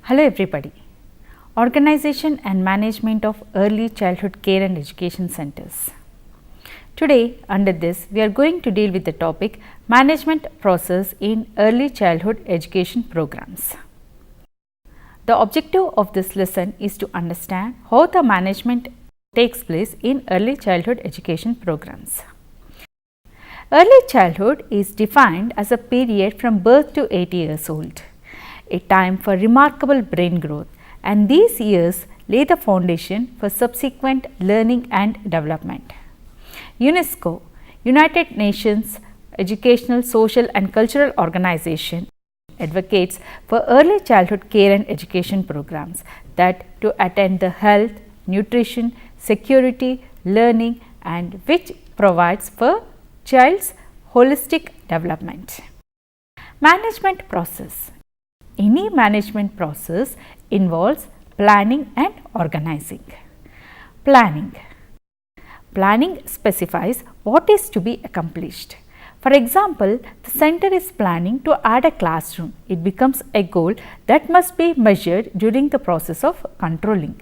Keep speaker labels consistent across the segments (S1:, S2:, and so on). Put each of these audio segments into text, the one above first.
S1: Hello everybody. Organization and management of early childhood care and education centers. Today under this we are going to deal with the topic management process in early childhood education programs. The objective of this lesson is to understand how the management takes place in early childhood education programs. Early childhood is defined as a period from birth to 8 years old, a time for remarkable brain growth, and these years lay the foundation for subsequent learning and development. UNESCO, United Nations Educational, Social and Cultural Organization, advocates for early childhood care and education programs that to attend the health, nutrition, security, learning and which provides for child's holistic development. Management process. Any management process involves planning and organizing. Planning. Planning specifies what is to be accomplished. For example, the center is planning to add a classroom. It becomes a goal that must be measured during the process of controlling.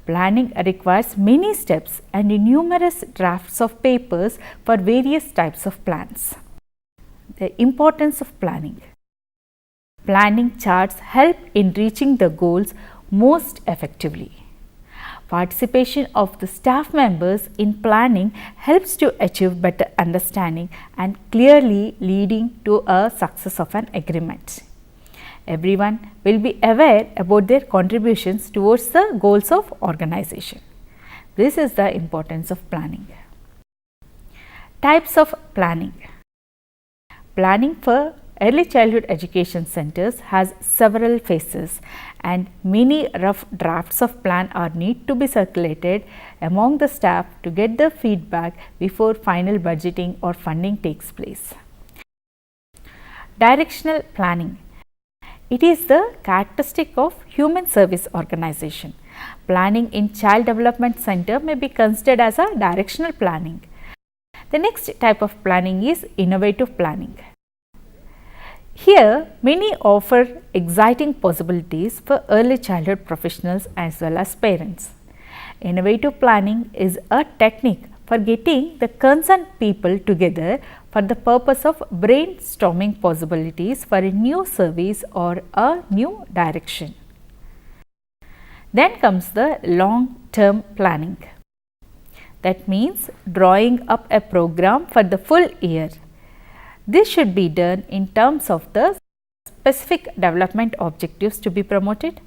S1: Planning requires many steps and numerous drafts of papers for various types of plans. The importance of planning. Planning charts help in reaching the goals most effectively. Participation of the staff members in planning helps to achieve better understanding and clearly leading to a success of an agreement. Everyone will be aware about their contributions towards the goals of organization. This is the importance of planning. Types of planning. Planning for early childhood education centers has several phases and many rough drafts of plan are need to be circulated among the staff to get the feedback before final budgeting or funding takes place. Directional planning. It is the characteristic of human service organization. Planning in child development center may be considered as a directional planning. The next type of planning is innovative planning. Here, many offer exciting possibilities for early childhood professionals as well as parents. Innovative planning is a technique for getting the concerned people together for the purpose of brainstorming possibilities for a new service or a new direction. Then comes the long-term planning. That means drawing up a program for the full year. This should be done in terms of the specific development objectives to be promoted,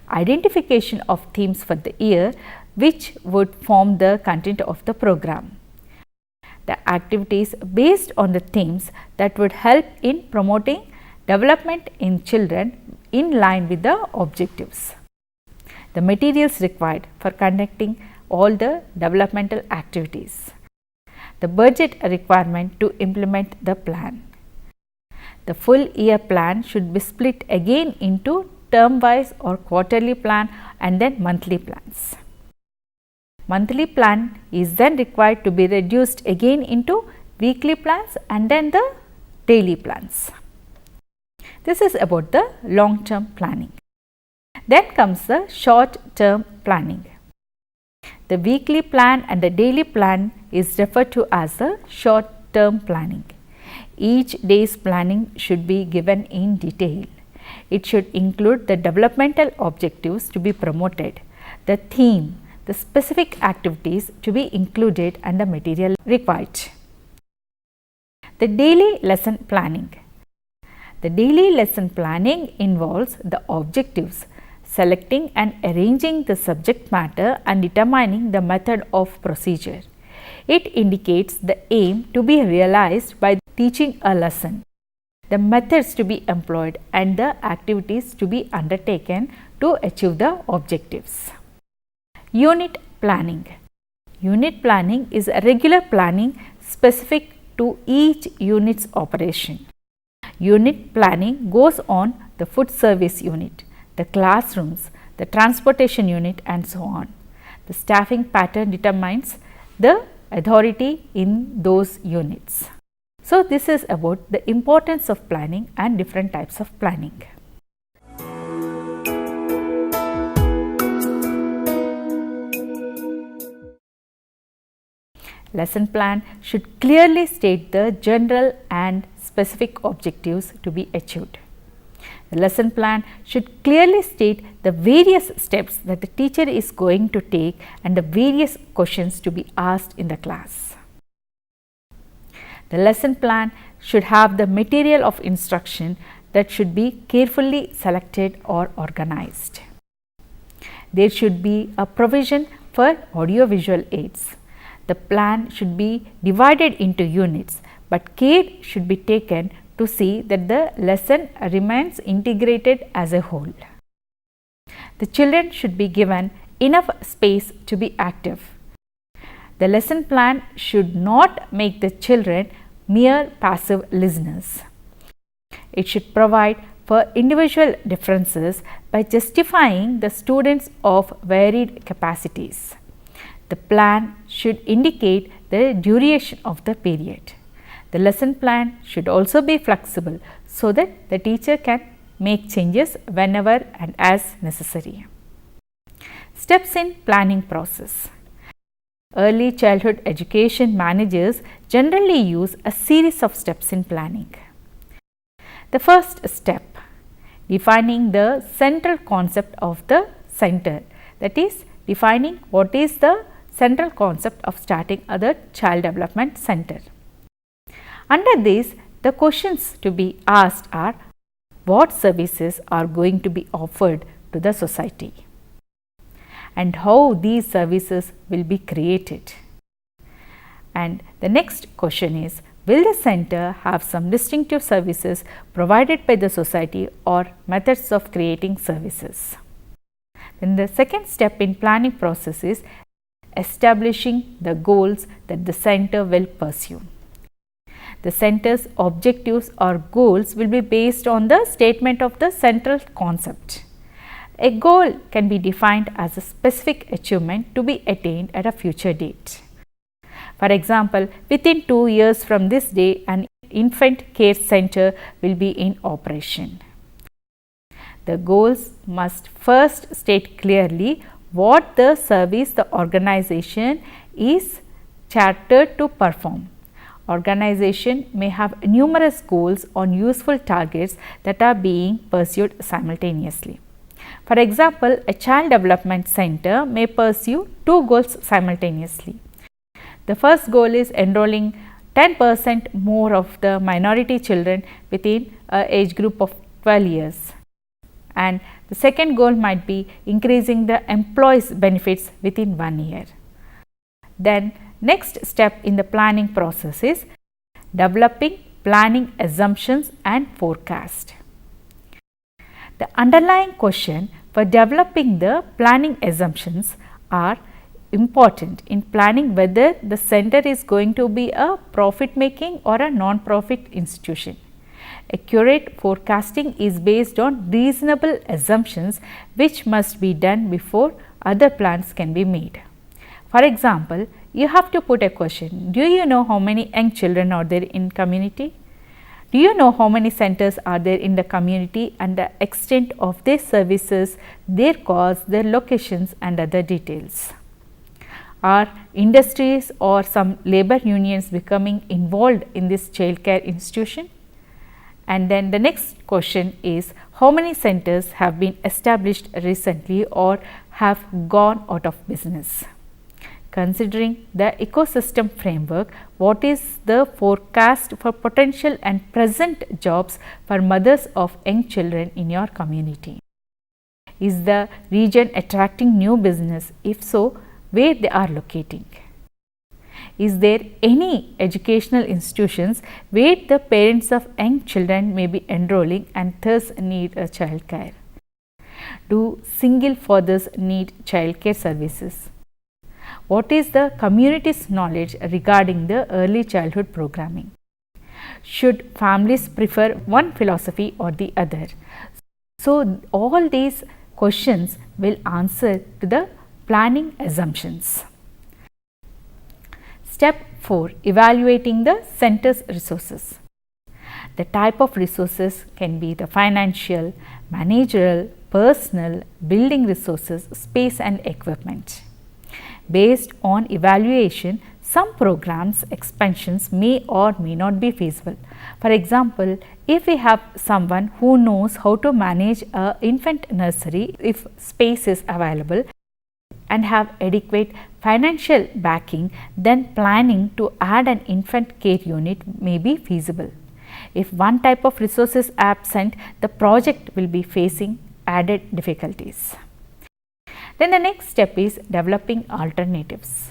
S1: identification of themes for the year which would form the content of the program, the activities based on the themes that would help in promoting development in children in line with the objectives, the materials required for conducting all the developmental activities, the budget requirement to implement the plan. The full year plan should be split again into term wise or quarterly plan and then monthly plans. Monthly plan is then required to be reduced again into weekly plans and then the daily plans. This is about the long term planning. Then comes the short term planning. The weekly plan and the daily plan is referred to as the short term planning. Each day's planning should be given in detail. It should include the developmental objectives to be promoted, the theme, the specific activities to be included and the material required. The daily lesson planning. The daily lesson planning involves the objectives, selecting and arranging the subject matter and determining the method of procedure. It indicates the aim to be realized by teaching a lesson, the methods to be employed and the activities to be undertaken to achieve the objectives. Unit planning. Unit planning is a regular planning specific to each unit's operation. Unit planning goes on the food service unit, the classrooms, the transportation unit and so on. The staffing pattern determines the authority in those units. So, this is about the importance of planning and different types of planning. lesson plan should clearly state the general and specific objectives to be achieved. The lesson plan should clearly state the various steps that the teacher is going to take and the various questions to be asked in the class. The lesson plan should have the material of instruction that should be carefully selected or organized. There should be a provision for audio-visual aids. The plan should be divided into units, but care should be taken to see that the lesson remains integrated as a whole. The children should be given enough space to be active. The lesson plan should not make the children mere passive listeners. It should provide for individual differences by justifying the students of varied capacities. The plan should indicate the duration of the period. The lesson plan should also be flexible so that the teacher can make changes whenever and as necessary. Steps in planning process. Early childhood education managers generally use a series of steps in planning. The first step, defining the central concept of the center, that is defining what is the central concept of starting a child development center. Under this, the questions to be asked are what services are going to be offered to the society and how these services will be created. And the next question is, will the center have some distinctive services provided by the society or methods of creating services? Then the second step in planning process is establishing the goals that the center will pursue. The center's objectives or goals will be based on the statement of the central concept. A goal can be defined as a specific achievement to be attained at a future date. For example, within 2 years from this day, an infant care center will be in operation. The goals must first state clearly what the service the organization is chartered to perform. Organization may have numerous goals on useful targets that are being pursued simultaneously. For example, a child development center may pursue 2 goals simultaneously. The first goal is enrolling 10% more of the minority children within an age group of 12 years. And the second goal might be increasing the employees' benefits within 1 year. Then next step in the planning process is developing planning assumptions and forecast. The underlying question for developing the planning assumptions are important in planning whether the center is going to be a profit making or a non-profit institution. Accurate forecasting is based on reasonable assumptions which must be done before other plans can be made. For example, you have to put a question, do you know how many young children are there in community? Do you know how many centers are there in the community and the extent of their services, their costs, their locations and other details? Are industries or some labor unions becoming involved in this child care institution? And then the next question is, how many centers have been established recently or have gone out of business? Considering the ecosystem framework, what is the forecast for potential and present jobs for mothers of young children in your community? Is the region attracting new business? If so, where they are locating? Is there any educational institutions where the parents of young children may be enrolling and thus need a child care? Do single fathers need child care services? What is the community's knowledge regarding the early childhood programming? Should families prefer one philosophy or the other? So, all these questions will answer to the planning assumptions. Step 4. Evaluating the center's resources. The type of resources can be the financial, managerial, personal, building resources, space and equipment. Based on evaluation, Some programs expansions may or may not be feasible. For example, if we have someone who knows how to manage a infant nursery if space is available and have adequate financial backing, then planning to add an infant care unit may be feasible. If one type of resource is absent, the project will be facing added difficulties. Then the next step is developing alternatives.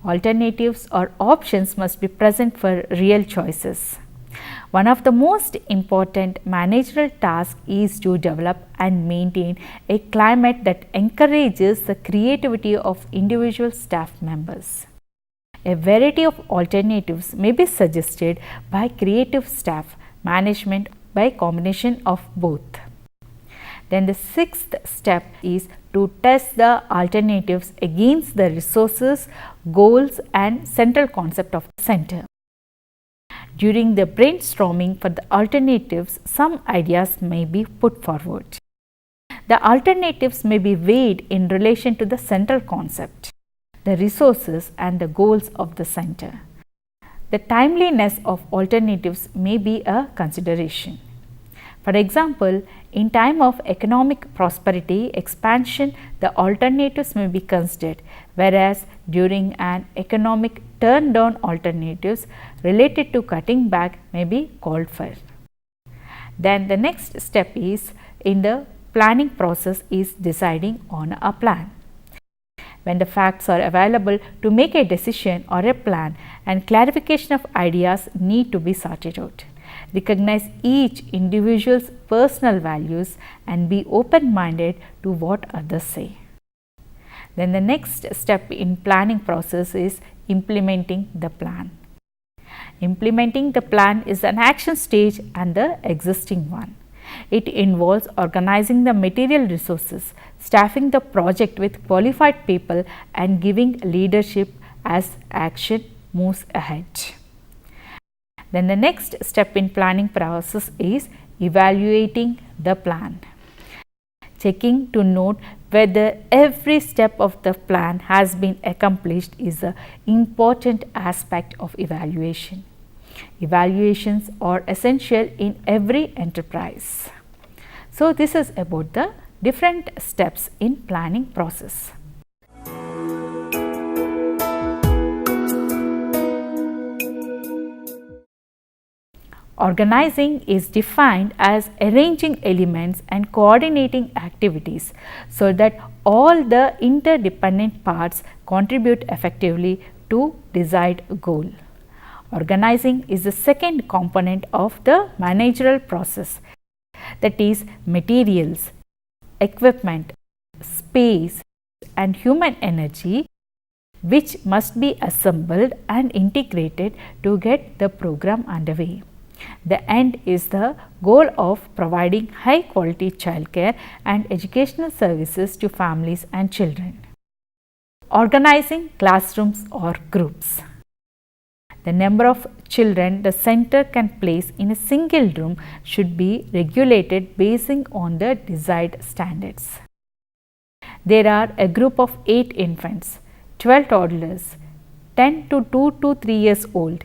S1: Alternatives or options must be present for real choices. One of the most important managerial tasks is to develop and maintain a climate that encourages the creativity of individual staff members. A variety of alternatives may be suggested by creative staff management by combination of both. Then the sixth step is to test the alternatives against the resources, goals and central concept of the center. During the brainstorming for the alternatives, some ideas may be put forward. The alternatives may be weighed in relation to the central concept, the resources and the goals of the center. The timeliness of alternatives may be a consideration. For example, in time of economic prosperity expansion, the alternatives may be considered, whereas during an economic turn down, alternatives related to cutting back may be called for. Then the next step is in the planning process is deciding on a plan. When the facts are available to make a decision or a plan, and clarification of ideas need to be sorted out. Recognize each individual's personal values and be open-minded to what others say. Then the next step in planning process is implementing the plan. Implementing the plan is an action stage and the existing one. It involves organizing the material resources, staffing the project with qualified people and giving leadership as action moves ahead. Then the next step in planning process is evaluating the plan. Checking to note whether every step of the plan has been accomplished is an important aspect of evaluation. Evaluations are essential in every enterprise. So this is about the different steps in planning process. Organizing is defined as arranging elements and coordinating activities so that all the interdependent parts contribute effectively to desired goal. Organizing is the second component of the managerial process, that is materials, equipment, space and human energy, which must be assembled and integrated to get the program underway. The end is the goal of providing high quality childcare and educational services to families and children. Organizing classrooms or groups. The number of children the center can place in a single room should be regulated based on the desired standards. There are a group of 8 infants, 12 toddlers, 10 to 2 to 3 years old,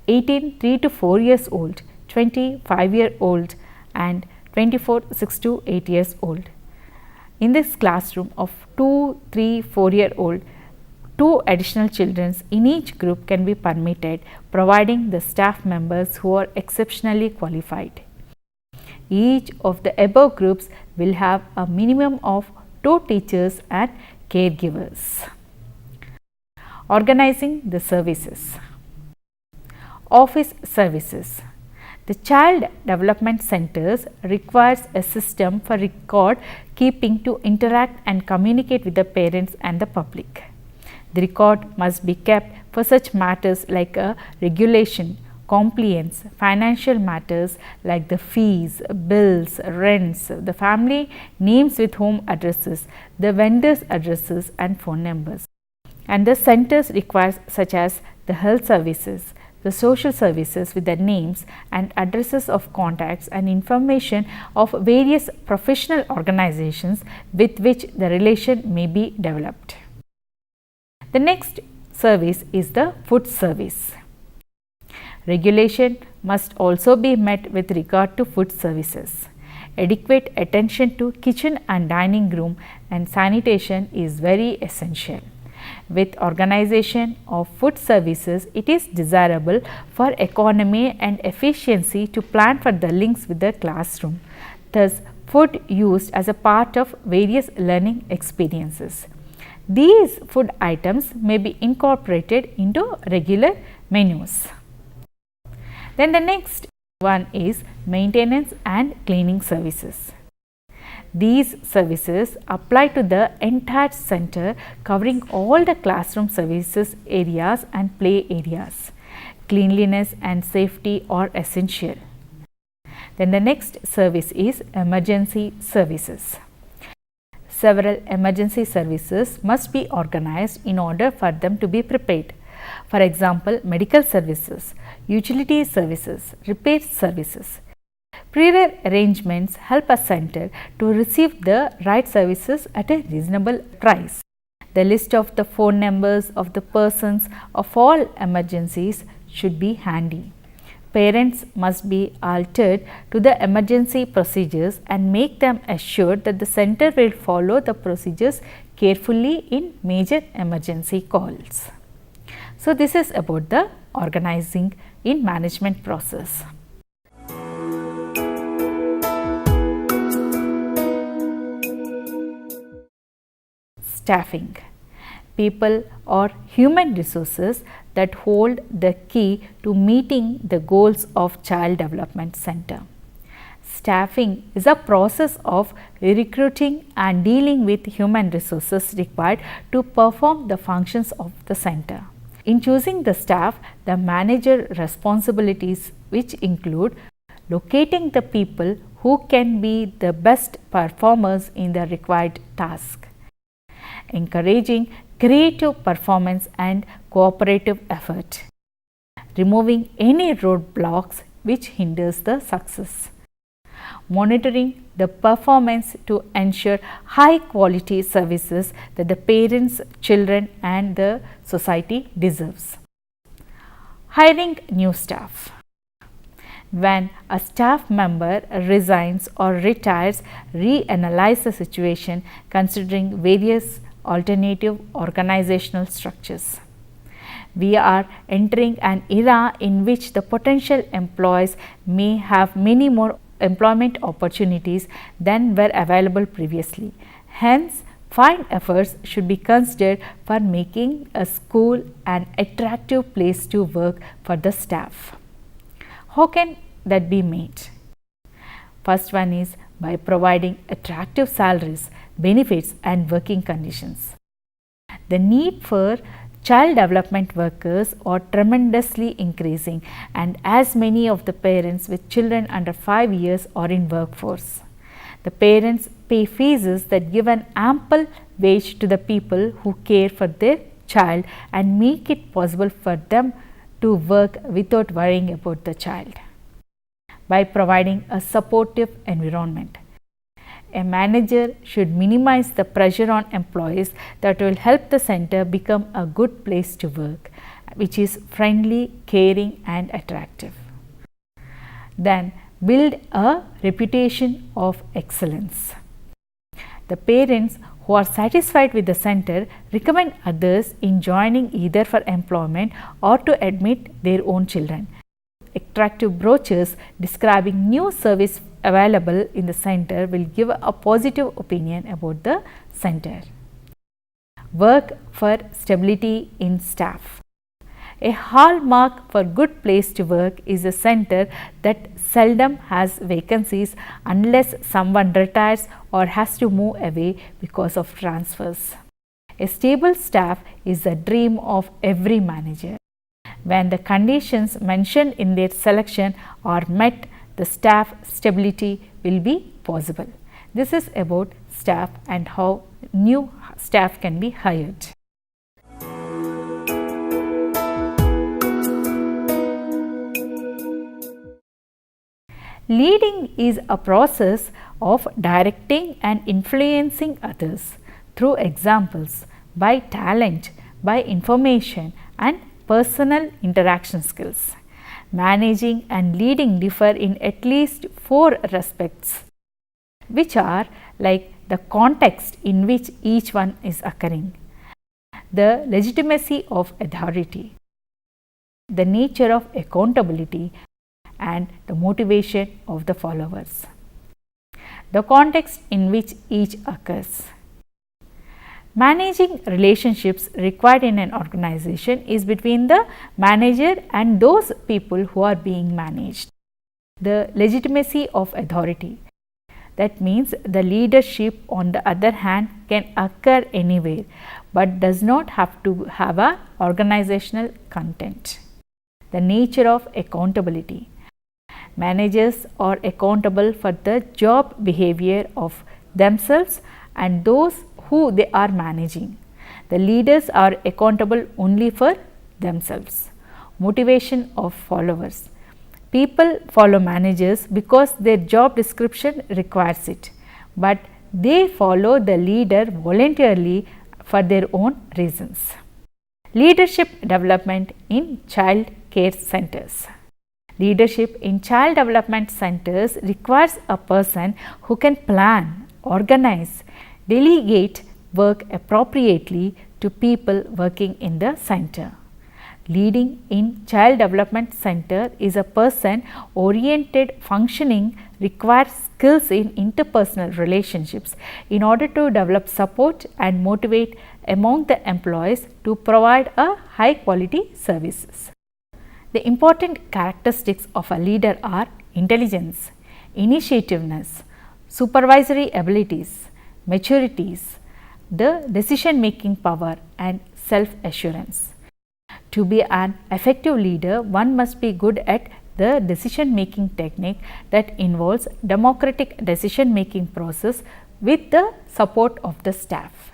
S1: 18 3 to 4 years old, 20 5-year-old and 24 6 to 8 years old. In this classroom of 2, 3, 4-year-old, 2 additional children in each group can be permitted, providing the staff members who are exceptionally qualified. Each of the above groups will have a minimum of 2 teachers and caregivers. Organizing the services. Office services. The Child Development Centers requires a system for record keeping to interact and communicate with the parents and the public. The record must be kept for such matters like regulation, compliance, financial matters like the fees, bills, rents, the family names with home addresses, the vendors' addresses and phone numbers. And the centers requires such as the health services, the social services with the names and addresses of contacts and information of various professional organizations with which the relation may be developed. The next service is the food service. Regulation must also be met with regard to food services. Adequate attention to kitchen and dining room and sanitation is very essential. With organization of food services, it is desirable for economy and efficiency to plan for the links with the classroom. Thus, food used as a part of various learning experiences. These food items may be incorporated into regular menus. Then the next one is maintenance and cleaning services. These services apply to the entire center, covering all the classroom services areas and play areas. Cleanliness and safety are essential. Then the next service is emergency services. Several emergency services must be organized in order for them to be prepared. For example, medical services, utility services, repair services. Prior arrangements help a center to receive the right services at a reasonable price. The list of the phone numbers of the persons of all emergencies should be handy. Parents must be altered to the emergency procedures and make them assured that the center will follow the procedures carefully in major emergency calls. So, this is about the organizing in management process. Staffing. People are human resources that hold the key to meeting the goals of Child Development Center. Staffing is a process of recruiting and dealing with human resources required to perform the functions of the center. In choosing the staff, the manager responsibilities, which include locating the people who can be the best performers in the required task, encouraging creative performance and cooperative effort, removing any roadblocks which hinders the success, monitoring the performance to ensure high quality services that the parents, children and the society deserves. Hiring new staff. When a staff member resigns or retires, reanalyze the situation considering various alternative organizational structures. We are entering an era in which the potential employees may have many more employment opportunities than were available previously. Hence, fine efforts should be considered for making a school an attractive place to work for the staff. How can that be made? First one is by providing attractive salaries, benefits and working conditions. The need for child development workers are tremendously increasing, and as many of the parents with children under 5 years are in workforce. The parents pay fees that give an ample wage to the people who care for their child and make it possible for them to work without worrying about the child. By providing a supportive environment, a manager should minimize the pressure on employees that will help the center become a good place to work, which is friendly, caring and attractive. Then build a reputation of excellence. The parents who are satisfied with the center recommend others in joining either for employment or to admit their own children. Attractive brochures describing new service available in the center will give a positive opinion about the center. Work for stability in staff. A hallmark for good place to work is a center that seldom has vacancies unless someone retires or has to move away because of transfers. A stable staff is the dream of every manager. When the conditions mentioned in their selection are met, the staff stability will be possible. This is about staff and how new staff can be hired. Leading is a process of directing and influencing others through examples, by talent, by information and personal interaction skills. Managing and leading differ in at least 4 respects, which are like the context in which each one is occurring, the legitimacy of authority, the nature of accountability, and the motivation of the followers. The context in which each occurs. Managing relationships required in an organization is between the manager and those people who are being managed. The legitimacy of authority. That means the leadership, on the other hand, can occur anywhere but does not have to have a organizational content. The nature of accountability. Managers are accountable for the job behavior of themselves and those who they are managing. The leaders are accountable only for themselves. Motivation of followers. People follow managers because their job description requires it, but they follow the leader voluntarily for their own reasons. Leadership development in child care centers. Leadership in child development centers requires a person who can plan, organize, delegate work appropriately to people working in the center. Leading in child development center is a person oriented functioning requires skills in interpersonal relationships in order to develop support and motivate among the employees to provide a high quality services. The important characteristics of a leader are intelligence, initiativeness, supervisory abilities, maturities, the decision making power, and self assurance. To be an effective leader, one must be good at the decision making technique that involves democratic decision making process with the support of the staff.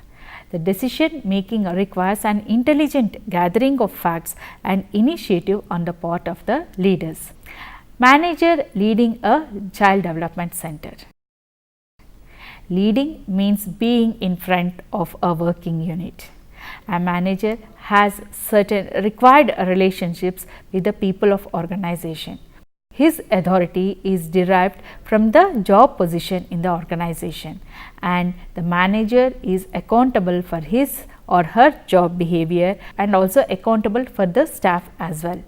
S1: The decision making requires an intelligent gathering of facts and initiative on the part of the leaders. Manager leading a child development center. Leading means being in front of a working unit. A manager has certain required relationships with the people of organization. His authority is derived from the job position in the organization, and the manager is accountable for his or her job behavior and also accountable for the staff as well.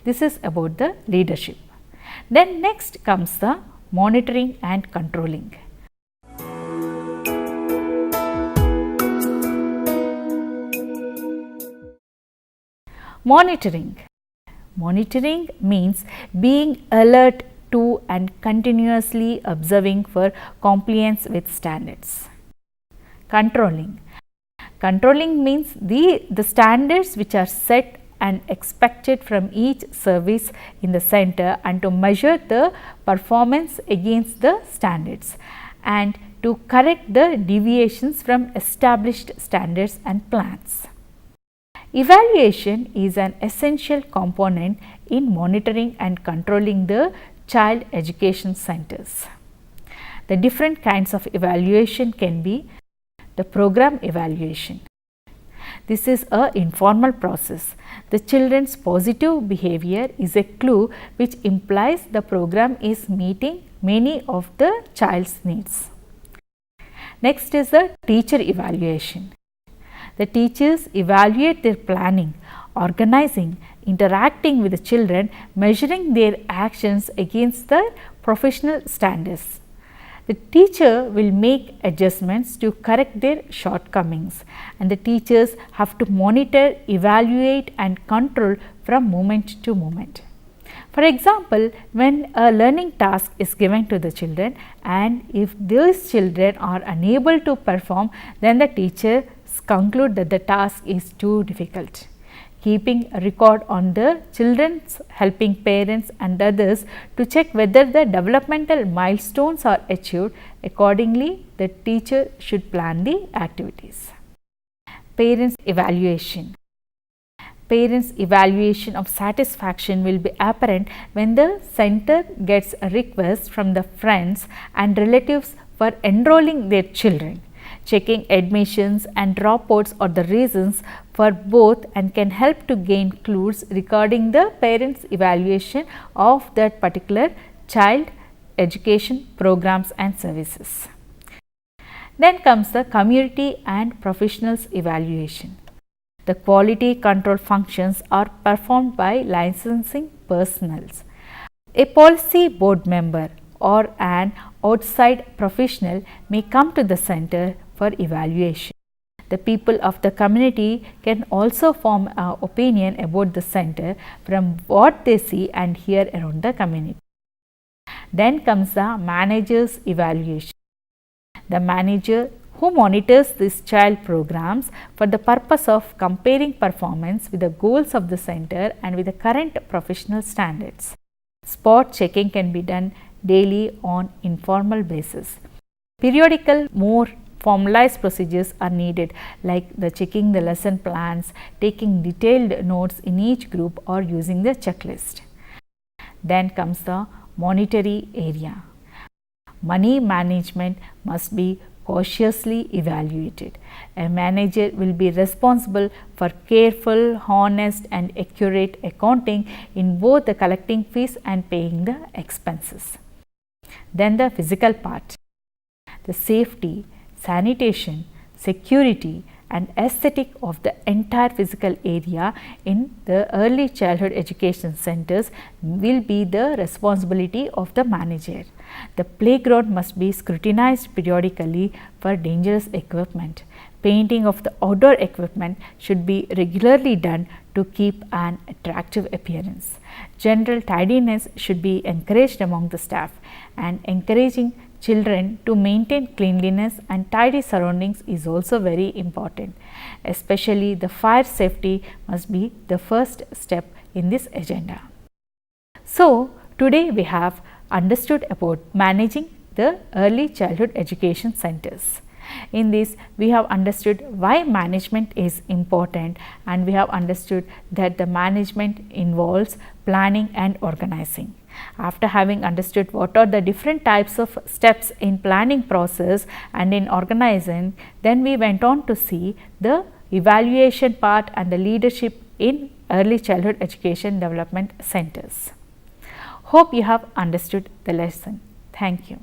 S1: This is about the leadership. Then next comes the monitoring and controlling. Monitoring. Monitoring means being alert to and continuously observing for compliance with standards. Controlling. Controlling means the standards which are set and expected from each service in the center and to measure the performance against the standards and to correct the deviations from established standards and plans. Evaluation is an essential component in monitoring and controlling the child education centers. The different kinds of evaluation can be the program evaluation. This is an informal process. The children's positive behavior is a clue which implies the program is meeting many of the child's needs. Next is the teacher evaluation. The teachers evaluate their planning, organizing, interacting with the children, measuring their actions against the professional standards. The teacher will make adjustments to correct their shortcomings, and the teachers have to monitor, evaluate and control from moment to moment. For example, when a learning task is given to the children and if these children are unable to perform, then the teacher conclude that the task is too difficult. Keeping a record on the children's, helping parents and others to check whether the developmental milestones are achieved. Accordingly, the teacher should plan the activities. Parents evaluation. Parents evaluation of satisfaction will be apparent when the center gets a request from the friends and relatives for enrolling their children. Checking admissions and dropouts are the reasons for both and can help to gain clues regarding the parents' evaluation of that particular child education programs and services. Then comes the community and professionals evaluation. The quality control functions are performed by licensing personnels. A policy board member or an outside professional may come to the center for evaluation. The people of the community can also form an opinion about the center from what they see and hear around the community. Then comes the manager's evaluation. The manager who monitors these child programs for the purpose of comparing performance with the goals of the center and with the current professional standards. Spot checking can be done daily on informal basis. Periodical, more formalized procedures are needed, like the checking the lesson plans, taking detailed notes in each group, or using the checklist. Then comes the monetary area. Money management must be cautiously evaluated. A manager will be responsible for careful, honest and accurate accounting in both the collecting fees and paying the expenses. Then the physical part. The safety, sanitation, security and aesthetic of the entire physical area in the early childhood education centers will be the responsibility of the manager. The playground must be scrutinized periodically for dangerous equipment. Painting of the outdoor equipment should be regularly done to keep an attractive appearance. General tidiness should be encouraged among the staff, and encouraging children to maintain cleanliness and tidy surroundings is also very important. Especially the fire safety must be the first step in this agenda. So, today we have understood about managing the early childhood education centers. In this, we have understood why management is important, and we have understood that the management involves planning and organizing. After having understood what are the different types of steps in planning process and in organizing, then we went on to see the evaluation part and the leadership in early childhood education development centers. Hope you have understood the lesson. Thank you.